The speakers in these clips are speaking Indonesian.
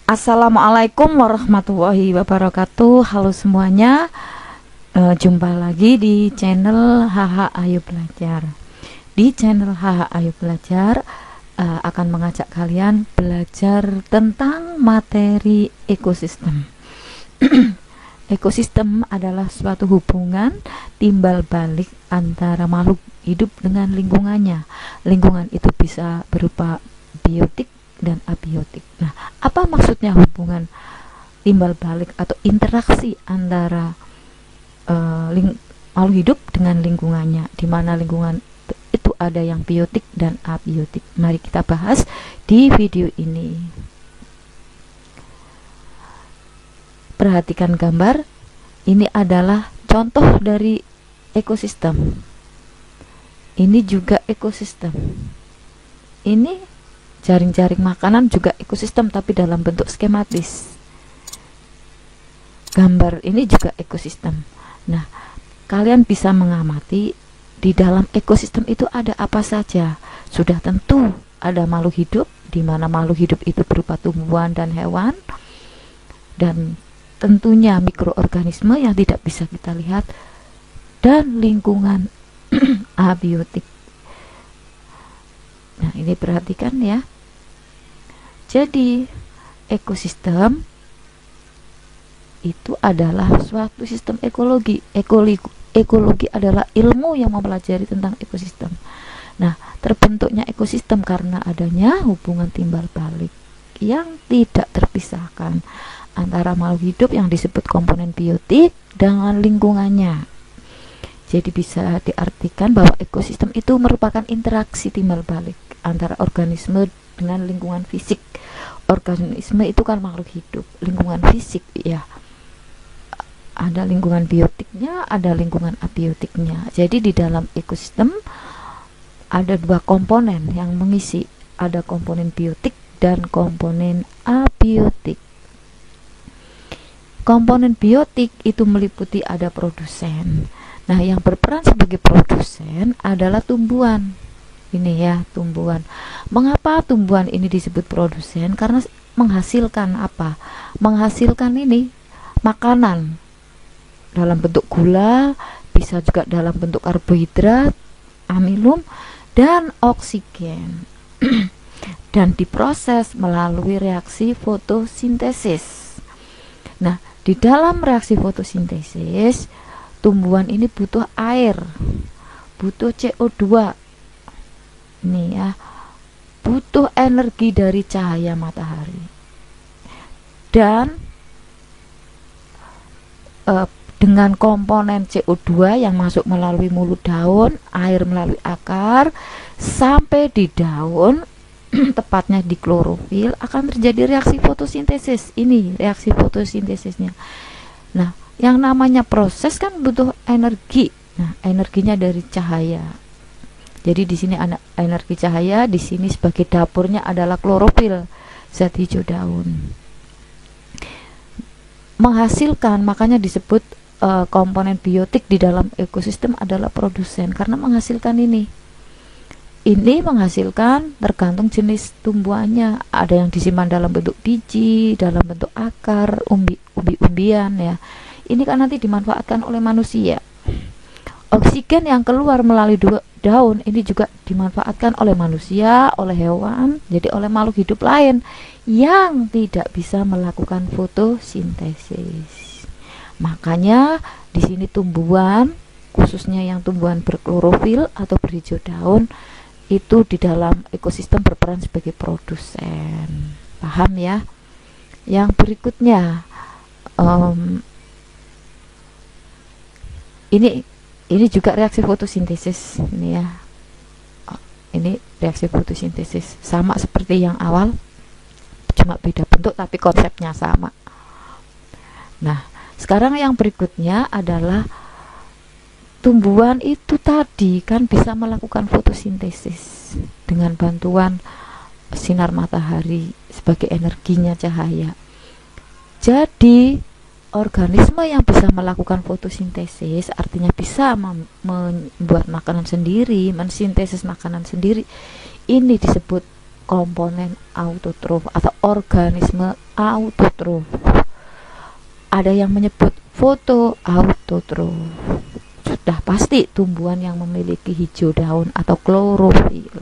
Assalamualaikum warahmatullahi wabarakatuh. Halo semuanya, jumpa lagi di channel HH Ayo Belajar. Di channel HH Ayo Belajar akan mengajak kalian belajar tentang materi ekosistem. Ekosistem adalah suatu hubungan timbal balik antara makhluk hidup dengan lingkungannya. Lingkungan itu bisa berupa biotik dan abiotik. Nah, apa maksudnya hubungan timbal balik atau interaksi antara makhluk hidup dengan lingkungannya, di mana lingkungan itu ada yang biotik dan abiotik? Mari kita bahas di video ini. Perhatikan gambar. Ini adalah contoh dari ekosistem. Ini juga ekosistem. Ini jaring-jaring makanan juga ekosistem, tapi dalam bentuk skematis. Gambar ini juga ekosistem. Nah, kalian bisa mengamati di dalam ekosistem itu ada apa saja. Sudah tentu ada makhluk hidup, di mana makhluk hidup itu berupa tumbuhan dan hewan, dan tentunya mikroorganisme yang tidak bisa kita lihat, dan lingkungan abiotik. Nah, ini perhatikan ya. Jadi, ekosistem itu adalah suatu sistem ekologi. Ekologi adalah ilmu yang mempelajari tentang ekosistem. Nah, terbentuknya ekosistem karena adanya hubungan timbal balik yang tidak terpisahkan antara makhluk hidup yang disebut komponen biotik dengan lingkungannya. Jadi bisa diartikan bahwa ekosistem itu merupakan interaksi timbal balik antara organisme dengan lingkungan fisik. Organisme itu kan makhluk hidup, lingkungan fisik ya. Ada lingkungan biotiknya, ada lingkungan abiotiknya. Jadi di dalam ekosistem ada dua komponen yang mengisi, ada komponen biotik dan komponen abiotik. Komponen biotik itu meliputi ada produsen. Nah, yang berperan sebagai produsen adalah tumbuhan. Ini ya, tumbuhan. Mengapa tumbuhan ini disebut produsen? Karena menghasilkan apa? Menghasilkan ini makanan dalam bentuk gula, bisa juga dalam bentuk karbohidrat, amilum, dan oksigen. Dan diproses melalui reaksi fotosintesis. Nah, di dalam reaksi fotosintesis, tumbuhan ini butuh air, butuh CO2, ini ya, butuh energi dari cahaya matahari, dan dengan komponen CO2 yang masuk melalui mulut daun, air melalui akar, sampai di daun, tepatnya di klorofil, akan terjadi reaksi fotosintesis. Ini reaksi fotosintesisnya. Nah, yang namanya proses kan butuh energi. Nah, energinya dari cahaya. Jadi di sini ada energi cahaya, di sini sebagai dapurnya adalah klorofil, zat hijau daun. Menghasilkan, makanya disebut komponen biotik di dalam ekosistem adalah produsen karena menghasilkan ini. Ini menghasilkan tergantung jenis tumbuhannya. Ada yang disimpan dalam bentuk biji, dalam bentuk akar, umbi-umbian ya. Ini kan nanti dimanfaatkan oleh manusia. Oksigen yang keluar melalui daun ini juga dimanfaatkan oleh manusia, oleh hewan, jadi oleh makhluk hidup lain yang tidak bisa melakukan fotosintesis. Makanya di sini tumbuhan, khususnya yang tumbuhan berklorofil atau berhijau daun, itu di dalam ekosistem berperan sebagai produsen. Paham ya? Yang berikutnya, ini juga reaksi fotosintesis. Ini ya, ini reaksi fotosintesis, sama seperti yang awal, cuma beda bentuk tapi konsepnya sama. Nah, sekarang yang berikutnya adalah tumbuhan itu tadi kan bisa melakukan fotosintesis dengan bantuan sinar matahari sebagai energinya cahaya. Jadi organisme yang bisa melakukan fotosintesis artinya bisa membuat makanan sendiri, mensintesis makanan sendiri. Ini disebut komponen autotrof atau organisme autotrof. Ada yang menyebut fotoautotrof. Sudah pasti tumbuhan yang memiliki hijau daun atau klorofil.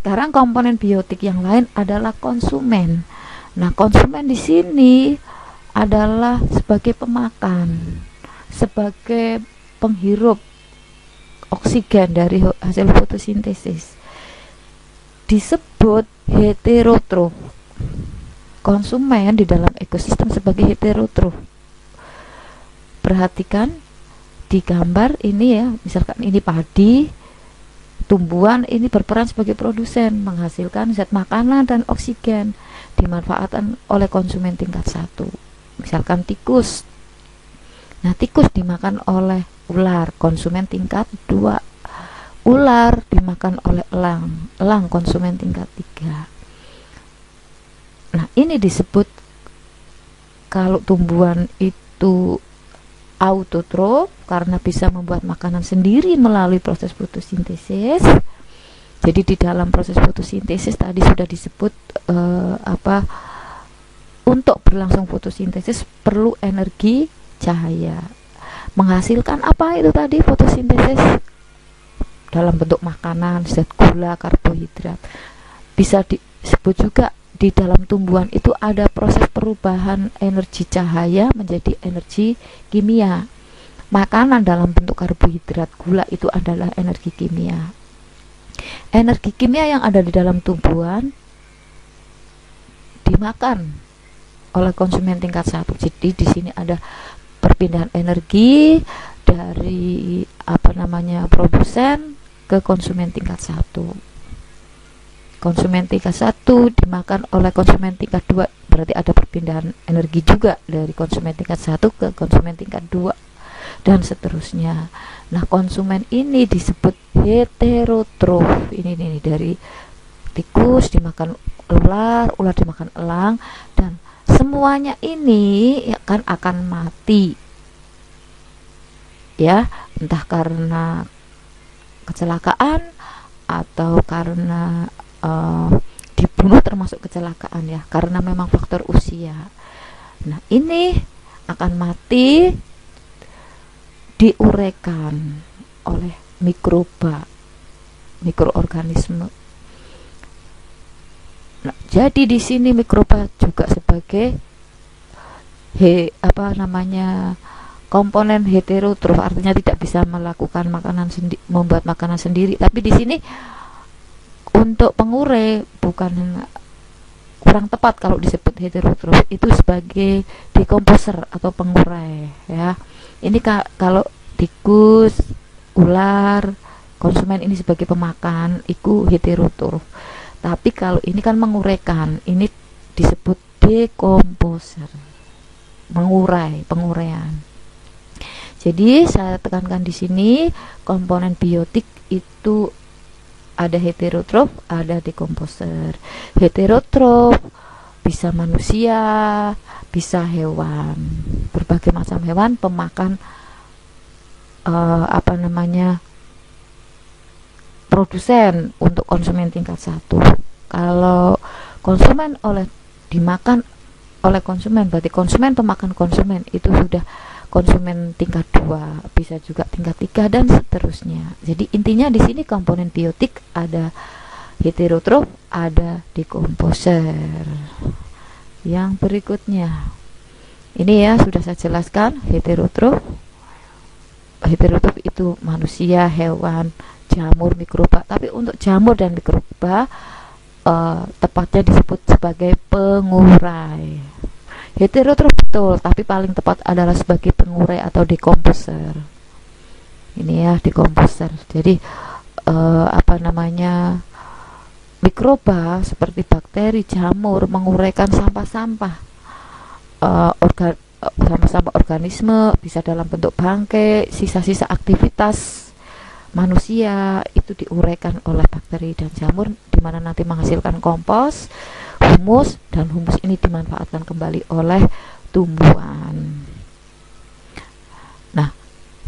Sekarang komponen biotik yang lain adalah konsumen. Nah, konsumen di sini adalah sebagai pemakan, sebagai penghirup oksigen dari hasil fotosintesis. Disebut heterotrof. Konsumen di dalam ekosistem sebagai heterotrof. Perhatikan di gambar ini ya, misalkan ini padi, tumbuhan ini berperan sebagai produsen, menghasilkan zat makanan dan oksigen, dimanfaatkan oleh konsumen tingkat 1. Misalkan tikus. Nah, tikus dimakan oleh ular, konsumen tingkat 2. Ular dimakan oleh elang, elang konsumen tingkat 3. Nah, ini disebut kalau tumbuhan itu autotrof karena bisa membuat makanan sendiri melalui proses fotosintesis. Jadi di dalam proses fotosintesis tadi sudah disebut untuk berlangsung fotosintesis perlu energi cahaya. Menghasilkan apa itu tadi fotosintesis? Dalam bentuk makanan, zat gula, karbohidrat. Bisa disebut juga di dalam tumbuhan itu ada proses perubahan energi cahaya menjadi energi kimia. Makanan dalam bentuk karbohidrat, gula itu adalah energi kimia. Energi kimia yang ada di dalam tumbuhan dimakan oleh konsumen tingkat 1. Jadi di sini ada perpindahan energi dari produsen ke konsumen tingkat 1. Konsumen tingkat 1 dimakan oleh konsumen tingkat 2, berarti ada perpindahan energi juga dari konsumen tingkat 1 ke konsumen tingkat 2 dan seterusnya. Nah, konsumen ini disebut heterotrof. Ini dari tikus dimakan ular, ular dimakan elang, dan semuanya ini akan mati. Ya, entah karena kecelakaan atau karena dibunuh, termasuk kecelakaan ya, karena memang faktor usia. Nah, ini akan mati diuraikan oleh mikroorganisme. Nah, jadi di sini mikroba juga sebagai komponen heterotrof, artinya tidak bisa melakukan membuat makanan sendiri. Tapi di sini untuk pengurai, bukan kurang tepat kalau disebut heterotrof, itu sebagai dekomposer atau pengurai ya. Ini kalau tikus, ular, konsumen ini sebagai pemakan, itu heterotrof. Tapi kalau ini kan menguraikan, ini disebut dekomposer, penguraian. Jadi saya tekankan di sini komponen biotik itu ada heterotrof, ada dekomposer. Heterotrof bisa manusia, bisa hewan, berbagai macam hewan pemakan produsen untuk konsumen tingkat 1. Kalau konsumen dimakan oleh konsumen, berarti konsumen pemakan konsumen, itu sudah konsumen tingkat 2, bisa juga tingkat 3 dan seterusnya. Jadi intinya di sini komponen biotik ada heterotrof, ada dekomposer. Yang berikutnya ini ya sudah saya jelaskan, heterotrof itu manusia, hewan, jamur, mikroba. Tapi untuk jamur dan mikroba tepatnya disebut sebagai pengurai. Heterotrof betul, tapi paling tepat adalah sebagai pengurai atau dekomposer. Ini ya, dekomposer. Jadi mikroba seperti bakteri, jamur menguraikan sampah-sampah sampah-sampah organisme, bisa dalam bentuk bangkai, sisa-sisa aktivitas manusia itu diuraikan oleh bakteri dan jamur, di mana nanti menghasilkan kompos, humus, dan humus ini dimanfaatkan kembali oleh tumbuhan. Nah,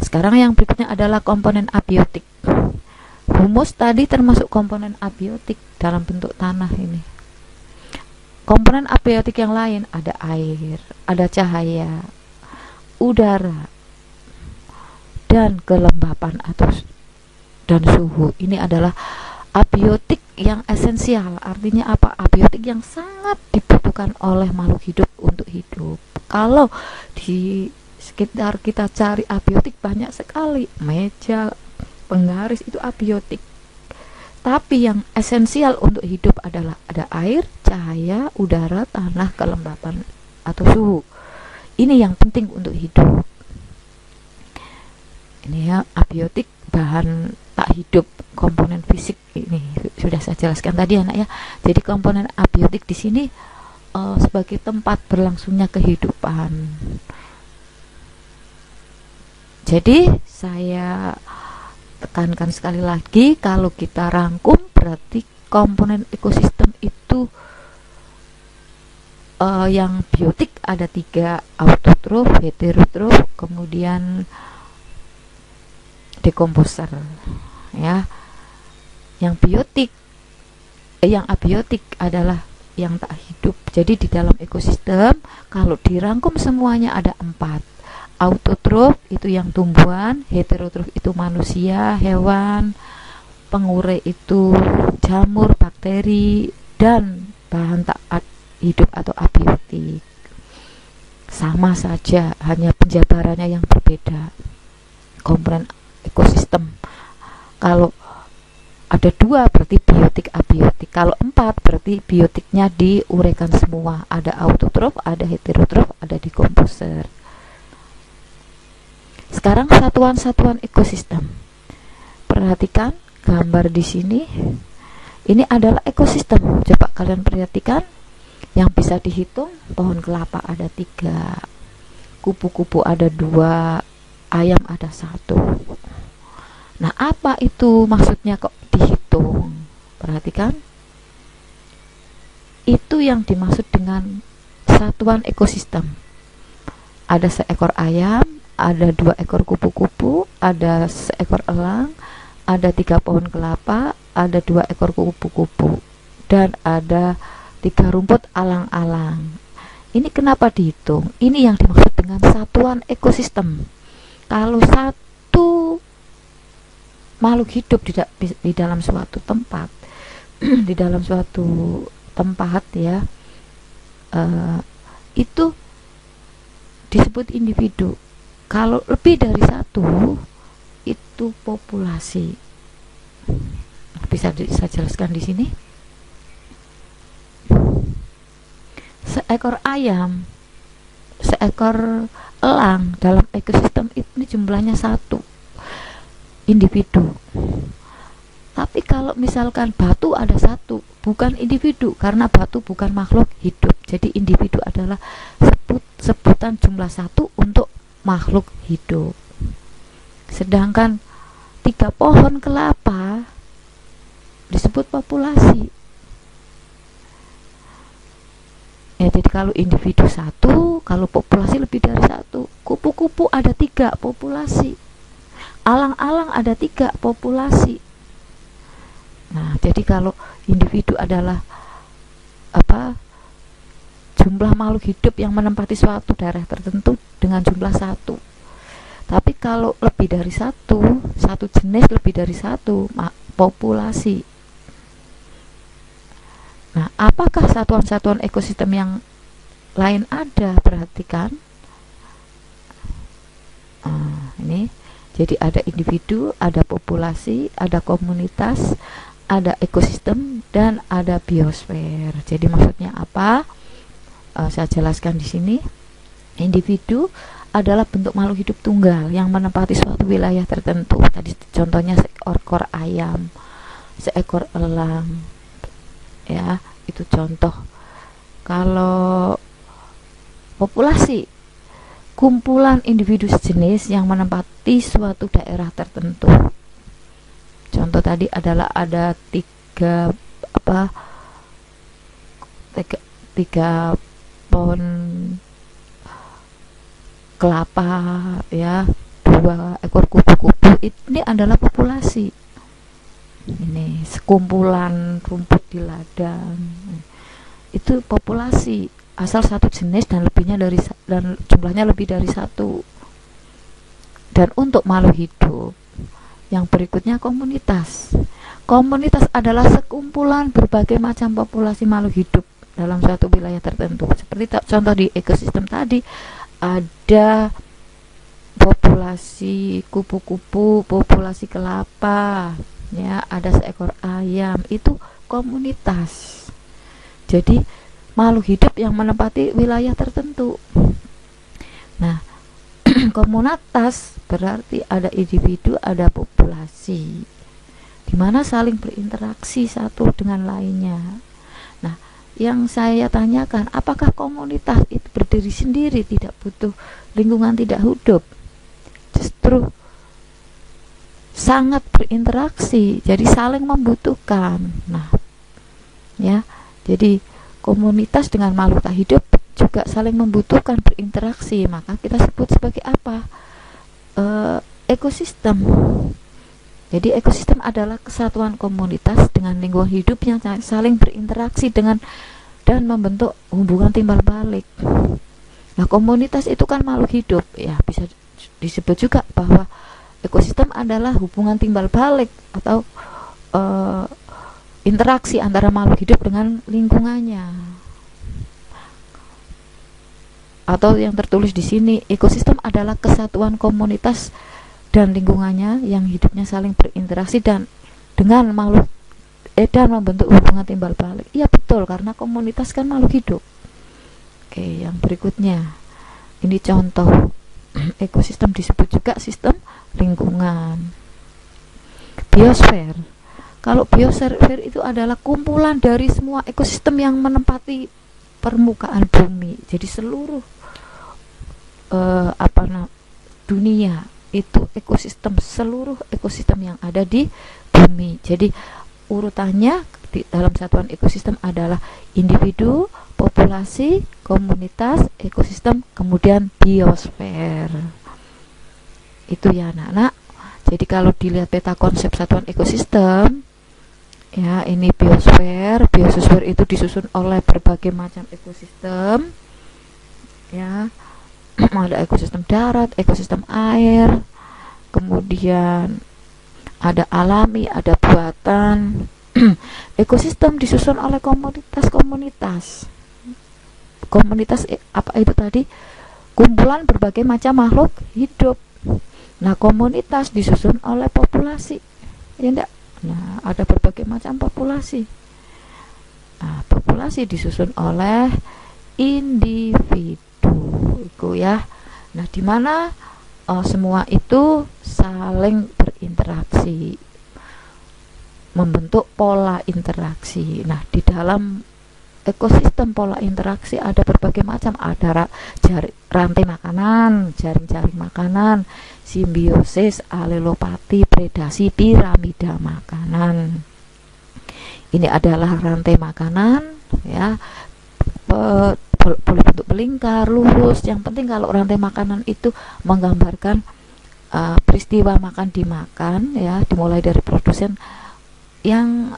sekarang yang berikutnya adalah komponen abiotik. Humus tadi termasuk komponen abiotik dalam bentuk tanah ini. Komponen abiotik yang lain ada air, ada cahaya, udara, dan kelembapan atau dan suhu. Ini adalah abiotik yang esensial. Artinya apa? Abiotik yang sangat dibutuhkan oleh makhluk hidup untuk hidup. Kalau di sekitar kita cari abiotik banyak sekali, meja, penggaris itu abiotik. Tapi yang esensial untuk hidup adalah ada air, cahaya, udara, tanah, kelembapan atau suhu. Ini yang penting untuk hidup. Ini ya, abiotik bahan tak hidup, komponen fisik. Ini sudah saya jelaskan tadi anak ya. Jadi komponen abiotik di sini sebagai tempat berlangsungnya kehidupan. Jadi saya tekankan sekali lagi, kalau kita rangkum berarti komponen ekosistem itu yang biotik ada 3, autotrof, heterotrof, kemudian dekomposer ya. Yang biotik yang abiotik adalah yang tak hidup. Jadi di dalam ekosistem kalau dirangkum semuanya ada 4. Autotrof itu yang tumbuhan, heterotrof itu manusia, hewan, pengurai itu jamur, bakteri, dan bahan tak hidup atau abiotik. Sama saja, hanya penjabarannya yang berbeda. Komponen ekosistem kalau ada 2 berarti biotik abiotik, kalau 4 berarti biotiknya diuraikan semua, ada autotrof, ada heterotrof, ada dekomposer. Sekarang satuan-satuan ekosistem. Perhatikan gambar di sini. Ini adalah ekosistem. Coba kalian perhatikan. Yang bisa dihitung, pohon kelapa ada 3, kupu-kupu ada 2, ayam ada 1. Nah, apa itu maksudnya kok dihitung? Perhatikan. Itu yang dimaksud dengan satuan ekosistem. Ada seekor ayam, ada 2 ekor kupu-kupu, ada seekor elang, ada 3 pohon kelapa, ada 2 ekor kupu-kupu, dan ada 3 rumput alang-alang. Ini kenapa dihitung? Ini yang dimaksud dengan satuan ekosistem. Kalau satu makhluk hidup di dalam suatu tempat, di dalam suatu tempat ya, itu disebut individu. Kalau lebih dari 1 itu populasi. Bisa saya jelaskan di sini. Seekor ayam, seekor elang dalam ekosistem ini jumlahnya 1 individu. Tapi kalau misalkan batu ada 1, bukan individu, karena batu bukan makhluk hidup. Jadi individu adalah sebutan jumlah 1 untuk makhluk hidup. Sedangkan 3 pohon kelapa disebut populasi. Ya, jadi kalau individu 1, kalau populasi lebih dari 1. Kupu-kupu ada 3, populasi. Alang-alang ada 3, populasi. Nah, jadi kalau individu adalah jumlah makhluk hidup yang menempati suatu daerah tertentu dengan jumlah 1. Tapi kalau lebih dari 1 jenis lebih dari 1 populasi. Nah, apakah satuan-satuan ekosistem yang lain ada? Perhatikan. Ini. Jadi ada individu, ada populasi, ada komunitas, ada ekosistem, dan ada biosfer. Jadi maksudnya apa? Saya jelaskan di sini. Individu adalah bentuk makhluk hidup tunggal yang menempati suatu wilayah tertentu. Tadi contohnya seekor ayam, seekor elang, ya, itu contoh. Kalau populasi, kumpulan individu sejenis yang menempati suatu daerah tertentu. Contoh tadi adalah ada 3 pohon kelapa ya, 2 ekor kupu-kupu, ini adalah populasi. Ini sekumpulan rumput di ladang. Itu populasi asal satu jenis dan dan jumlahnya lebih dari satu. Dan untuk makhluk hidup yang berikutnya komunitas. Komunitas adalah sekumpulan berbagai macam populasi makhluk hidup dalam suatu wilayah tertentu. Seperti contoh di ekosistem tadi, ada populasi kupu-kupu, populasi kelapa, ya, ada seekor ayam, itu komunitas. Jadi makhluk hidup yang menempati wilayah tertentu. Nah, komunitas berarti ada individu, ada populasi, di mana saling berinteraksi satu dengan lainnya. Nah, yang saya tanyakan, apakah komunitas itu berdiri sendiri, tidak butuh lingkungan, tidak hidup? Justru sangat berinteraksi, jadi saling membutuhkan. Nah, ya, jadi komunitas dengan makhluk tak hidup juga saling membutuhkan, berinteraksi, maka kita sebut sebagai apa? Ekosistem. Jadi ekosistem adalah kesatuan komunitas dengan lingkungan hidup yang saling berinteraksi dengan dan membentuk hubungan timbal balik. Nah, komunitas itu kan makhluk hidup, ya, bisa disebut juga bahwa ekosistem adalah hubungan timbal balik atau interaksi antara makhluk hidup dengan lingkungannya. Atau yang tertulis di sini, ekosistem adalah kesatuan komunitas dan lingkungannya yang hidupnya saling berinteraksi dan dengan makhluk dan membentuk hubungan timbal balik. Iya betul, karena komunitas kan makhluk hidup. Oke, yang berikutnya, ini contoh ekosistem disebut juga sistem lingkungan. Biosfer. Kalau biosfer itu adalah kumpulan dari semua ekosistem yang menempati permukaan bumi. Jadi seluruh dunia itu ekosistem, seluruh ekosistem yang ada di bumi. Jadi urutannya di dalam satuan ekosistem adalah individu, populasi, komunitas, ekosistem, kemudian biosfer. Itu ya anak-anak. Jadi kalau dilihat peta konsep satuan ekosistem, ya, ini biosfer. Biosfer itu disusun oleh berbagai macam ekosistem, ya. Ada ekosistem darat, ekosistem air, kemudian ada alami, ada buatan. Ekosistem disusun oleh komunitas-komunitas. Komunitas apa itu tadi? Kumpulan berbagai macam makhluk hidup. Nah, komunitas disusun oleh populasi, ya enggak? Nah, ada berbagai macam populasi. Nah, populasi disusun oleh individu, itu ya. Nah, di mana semua itu saling berinteraksi, membentuk pola interaksi. Nah, di dalam ekosistem pola interaksi ada berbagai macam, ada rantai makanan, jaring-jaring makanan, simbiosis, alelopati, predasi, piramida makanan. Ini adalah rantai makanan, ya, boleh bentuk melingkar, lurus. Yang penting kalau rantai makanan itu menggambarkan peristiwa makan dimakan, ya, dimulai dari produsen yang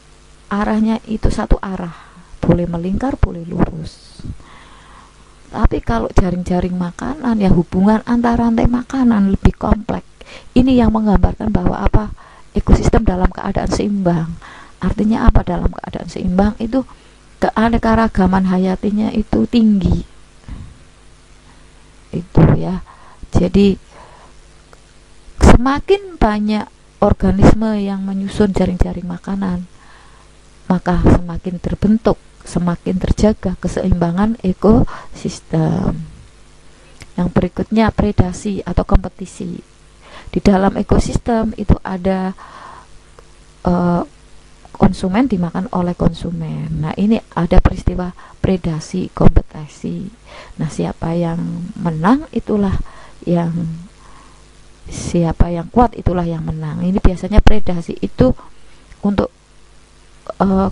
arahnya itu satu arah, boleh melingkar, boleh lurus. Tapi kalau jaring-jaring makanan, ya, hubungan antara rantai makanan lebih kompleks. Ini yang menggambarkan bahwa apa? Ekosistem dalam keadaan seimbang. Artinya apa dalam keadaan seimbang? Itu keanekaragaman hayatinya itu tinggi. Itu ya. Jadi semakin banyak organisme yang menyusun jaring-jaring makanan, maka semakin terbentuk, semakin terjaga keseimbangan ekosistem. Yang berikutnya predasi atau kompetisi. Di dalam ekosistem itu ada konsumen dimakan oleh konsumen. Nah, ini ada peristiwa predasi, kompetisi. Nah, siapa yang menang itulah yang siapa yang kuat itulah yang menang. Ini biasanya predasi itu untuk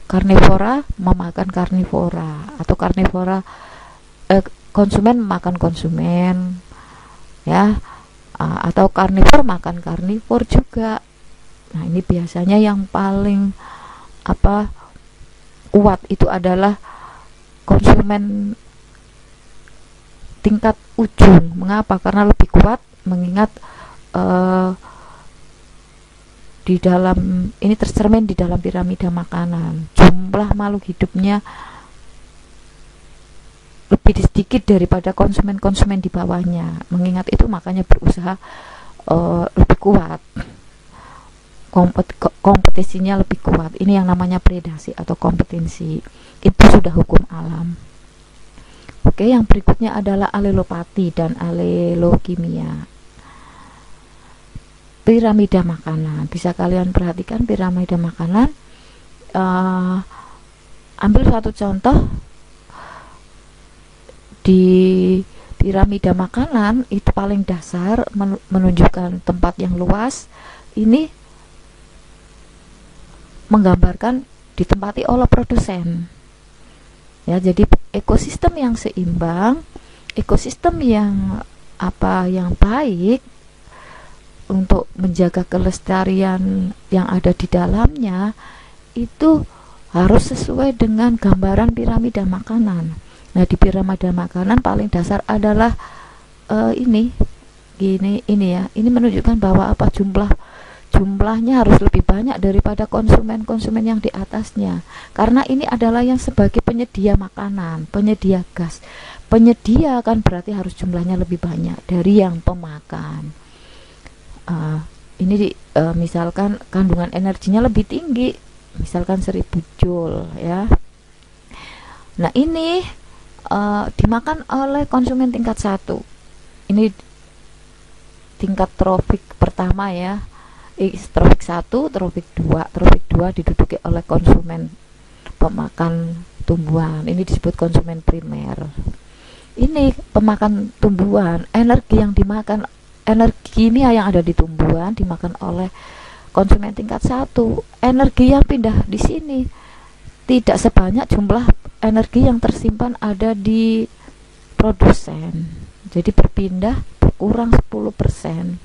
karnivora memakan karnivora, atau karnivora konsumen memakan konsumen, ya, atau karnivor makan karnivor juga. Nah, ini biasanya yang paling kuat itu adalah konsumen tingkat ujung. Mengapa? Karena lebih kuat, mengingat di dalam ini tercermin di dalam piramida makanan, jumlah makhluk hidupnya lebih sedikit daripada konsumen-konsumen di bawahnya. Mengingat itu makanya berusaha lebih kuat, kompetisinya lebih kuat. Ini yang namanya predasi atau kompetensi. Itu sudah hukum alam. Oke, yang berikutnya adalah alelopati dan alelokimia. Piramida makanan, bisa kalian perhatikan piramida makanan. Ambil satu contoh di piramida makanan, itu paling dasar menunjukkan tempat yang luas. Ini menggambarkan ditempati oleh produsen. Ya, jadi ekosistem yang seimbang, ekosistem yang yang baik untuk menjaga kelestarian yang ada di dalamnya, itu harus sesuai dengan gambaran piramida makanan. Nah, di piramida makanan paling dasar adalah ini ya. Ini menunjukkan bahwa jumlahnya harus lebih banyak daripada konsumen-konsumen yang di atasnya, karena ini adalah yang sebagai penyedia makanan, penyedia gas. Penyedia kan berarti harus jumlahnya lebih banyak dari yang pemakan. Ini misalkan kandungan energinya lebih tinggi, misalkan 1000 joule ya. Nah, ini dimakan oleh konsumen tingkat 1. Ini tingkat trofik pertama ya. Trofik 1, trofik 2. Trofik 2 diduduki oleh konsumen pemakan tumbuhan. Ini disebut konsumen primer. Ini pemakan tumbuhan, energi yang dimakan, energi ini yang ada di tumbuhan dimakan oleh konsumen tingkat 1. Energi yang pindah di sini tidak sebanyak jumlah energi yang tersimpan ada di produsen. Jadi berpindah, berkurang 10%.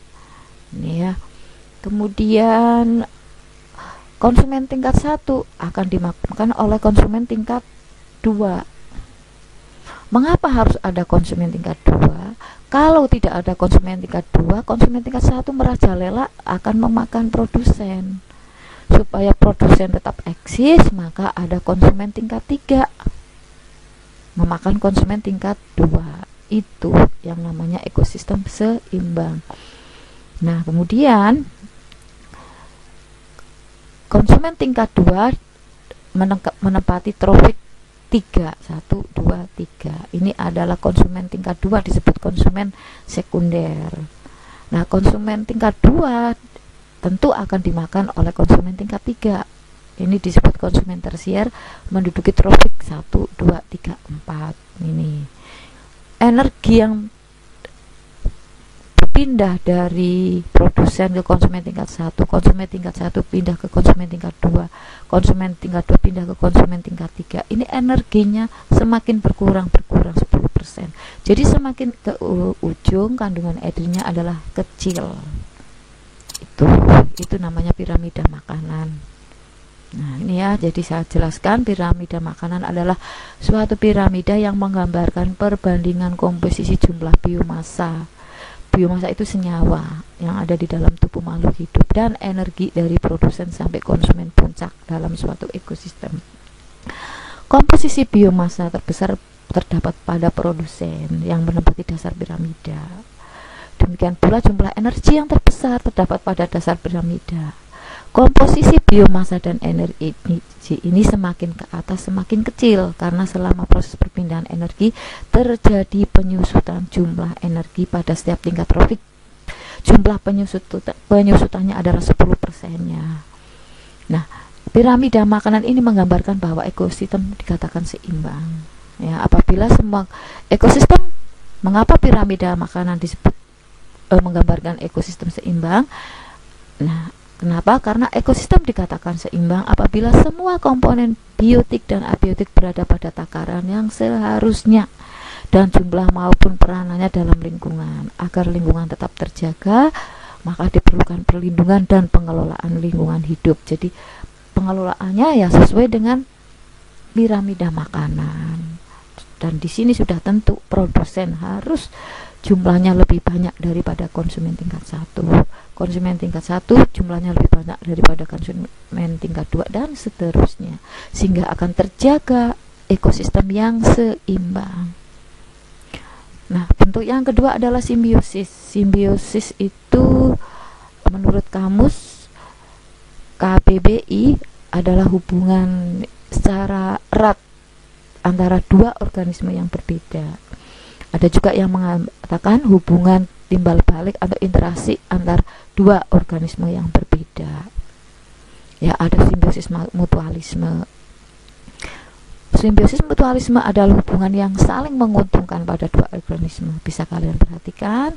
Ini ya. Kemudian konsumen tingkat 1 akan dimakan oleh konsumen tingkat 2. Mengapa harus ada konsumen tingkat 2? Kalau tidak ada konsumen tingkat 2, konsumen tingkat 1 merajalela akan memakan produsen. Supaya produsen tetap eksis, maka ada konsumen tingkat 3 memakan konsumen tingkat 2. Itu yang namanya ekosistem seimbang. Nah, kemudian konsumen tingkat 2 menempati trofik 3, 1, 2, 3. Ini adalah konsumen tingkat 2, disebut konsumen sekunder. Nah, konsumen tingkat 2 tentu akan dimakan oleh konsumen tingkat 3. Ini disebut konsumen tersier, menduduki trofik 1, 2, 3, 4. Ini energi yang pindah dari produsen ke konsumen tingkat 1, konsumen tingkat 1 pindah ke konsumen tingkat 2, konsumen tingkat 2 pindah ke konsumen tingkat 3. Ini energinya semakin berkurang 10%. Jadi semakin ke ujung kandungan energinya adalah kecil. Itu namanya piramida makanan. Nah, ini ya, jadi saya jelaskan piramida makanan adalah suatu piramida yang menggambarkan perbandingan komposisi jumlah biomasa. Biomasa itu senyawa yang ada di dalam tubuh makhluk hidup dan energi dari produsen sampai konsumen puncak dalam suatu ekosistem. Komposisi biomasa terbesar terdapat pada produsen yang menempati dasar piramida. Demikian pula jumlah energi yang terbesar terdapat pada dasar piramida. Komposisi biomasa dan energi ini semakin ke atas semakin kecil, karena selama proses perpindahan energi terjadi penyusutan jumlah energi pada setiap tingkat trofik. Jumlah penyusutannya adalah 10%-nya. Nah, piramida makanan ini menggambarkan bahwa ekosistem dikatakan seimbang. Ya, apabila semua ekosistem, mengapa piramida makanan disebut menggambarkan ekosistem seimbang? Nah, kenapa? Karena ekosistem dikatakan seimbang apabila semua komponen biotik dan abiotik berada pada takaran yang seharusnya dan jumlah maupun peranannya dalam lingkungan, agar lingkungan tetap terjaga, maka diperlukan perlindungan dan pengelolaan lingkungan hidup. Jadi pengelolaannya ya sesuai dengan piramida makanan. Dan di sini sudah tentu produsen harus jumlahnya lebih banyak daripada konsumen tingkat 1. Konsumen tingkat 1 jumlahnya lebih banyak daripada konsumen tingkat 2 dan seterusnya. Sehingga akan terjaga ekosistem yang seimbang. Nah, bentuk yang kedua adalah simbiosis. Simbiosis itu menurut kamus KBBI adalah hubungan secara erat antara dua organisme yang berbeda. Ada juga yang mengatakan hubungan timbal balik atau interaksi antar dua organisme yang berbeda. Ya, ada simbiosis mutualisme. Simbiosis mutualisme adalah hubungan yang saling menguntungkan pada dua organisme. Bisa kalian perhatikan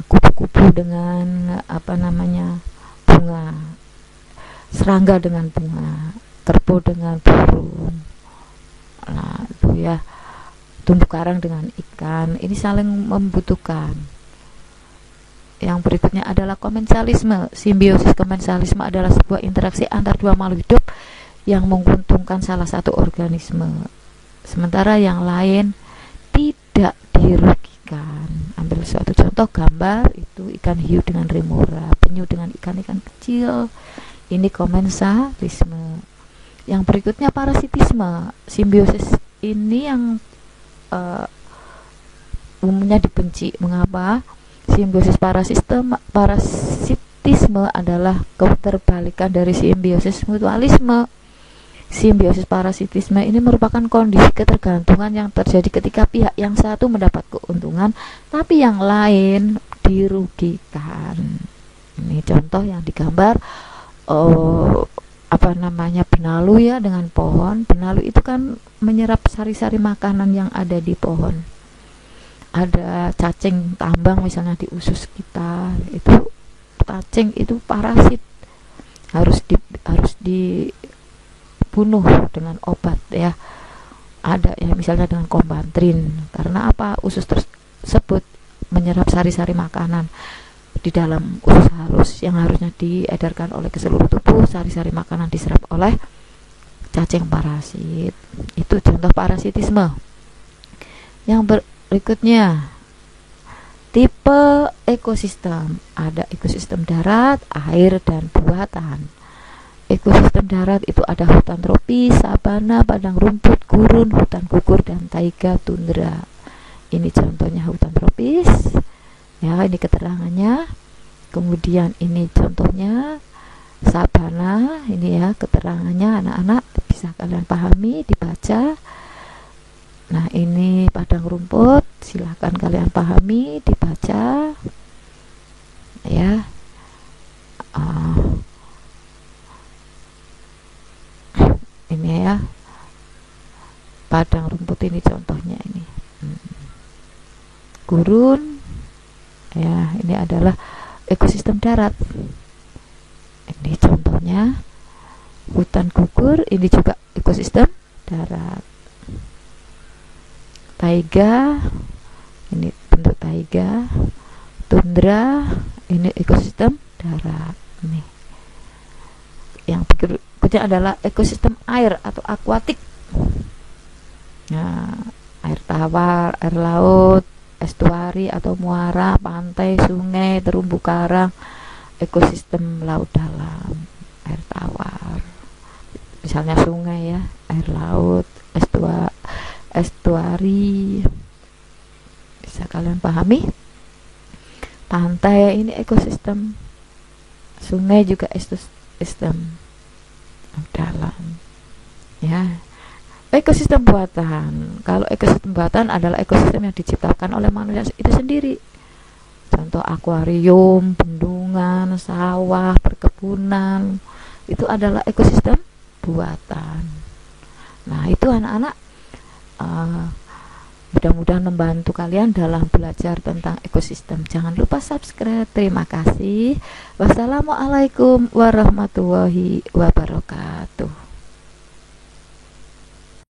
kupu-kupu dengan bunga, serangga dengan bunga, kerbau dengan burung, nah itu ya, terumbu karang dengan ikan. Ini saling membutuhkan. Yang berikutnya adalah komensalisme. Simbiosis komensalisme adalah sebuah interaksi antar dua makhluk hidup yang menguntungkan salah satu organisme, sementara yang lain tidak dirugikan. Ambil suatu contoh gambar, itu ikan hiu dengan remora, penyu dengan ikan-ikan kecil. Ini komensalisme. Yang berikutnya parasitisme. Simbiosis ini yang umumnya dibenci. Mengapa? Simbiosis parasitisme adalah keterbalikan dari simbiosis mutualisme. Simbiosis parasitisme ini merupakan kondisi ketergantungan yang terjadi ketika pihak yang satu mendapat keuntungan tapi yang lain dirugikan. Ini contoh yang digambar benalu ya, dengan pohon. Benalu itu kan menyerap sari-sari makanan yang ada di pohon. Ada cacing tambang misalnya di usus kita, itu cacing itu parasit, harus dibunuh dengan obat ya. Ada ya misalnya dengan kombantrin. Karena apa? Usus tersebut menyerap sari-sari makanan di dalam usus halus yang harusnya diedarkan oleh ke seluruh tubuh. Sari-sari makanan diserap oleh cacing parasit. Itu contoh parasitisme. Yang berikutnya, tipe ekosistem. Ada ekosistem darat, air, dan buatan. Ekosistem darat itu ada hutan tropis, sabana, padang rumput, gurun, hutan gugur, dan taiga tundra. Ini contohnya hutan tropis. Ya, ini keterangannya. Kemudian ini contohnya sabana. Ini ya keterangannya, anak-anak bisa kalian pahami, dibaca. Nah, ini padang rumput, silahkan kalian pahami, dibaca ya. Ini ya padang rumput, ini contohnya ini. Gurun ya, ini adalah ekosistem darat. Ini contohnya hutan gugur, ini juga ekosistem darat. Taiga, ini bentuk taiga. Tundra, ini ekosistem darat. Nih. Yang berikutnya adalah ekosistem air atau akuatik. Nah, air tawar, air laut, estuari atau muara, pantai, sungai, terumbu karang, ekosistem laut dalam, air tawar. Misalnya sungai ya, air laut, estuari. Bisa kalian pahami? Pantai ini ekosistem, sungai juga ekosistem dalam ya. Ekosistem buatan. Kalau ekosistem buatan adalah ekosistem yang diciptakan oleh manusia itu sendiri. Contoh akuarium, bendungan, sawah, perkebunan, itu adalah ekosistem buatan. Nah, itu anak-anak mudah-mudahan membantu kalian dalam belajar tentang ekosistem. Jangan lupa subscribe. Terima kasih. Wassalamualaikum warahmatullahi wabarakatuh.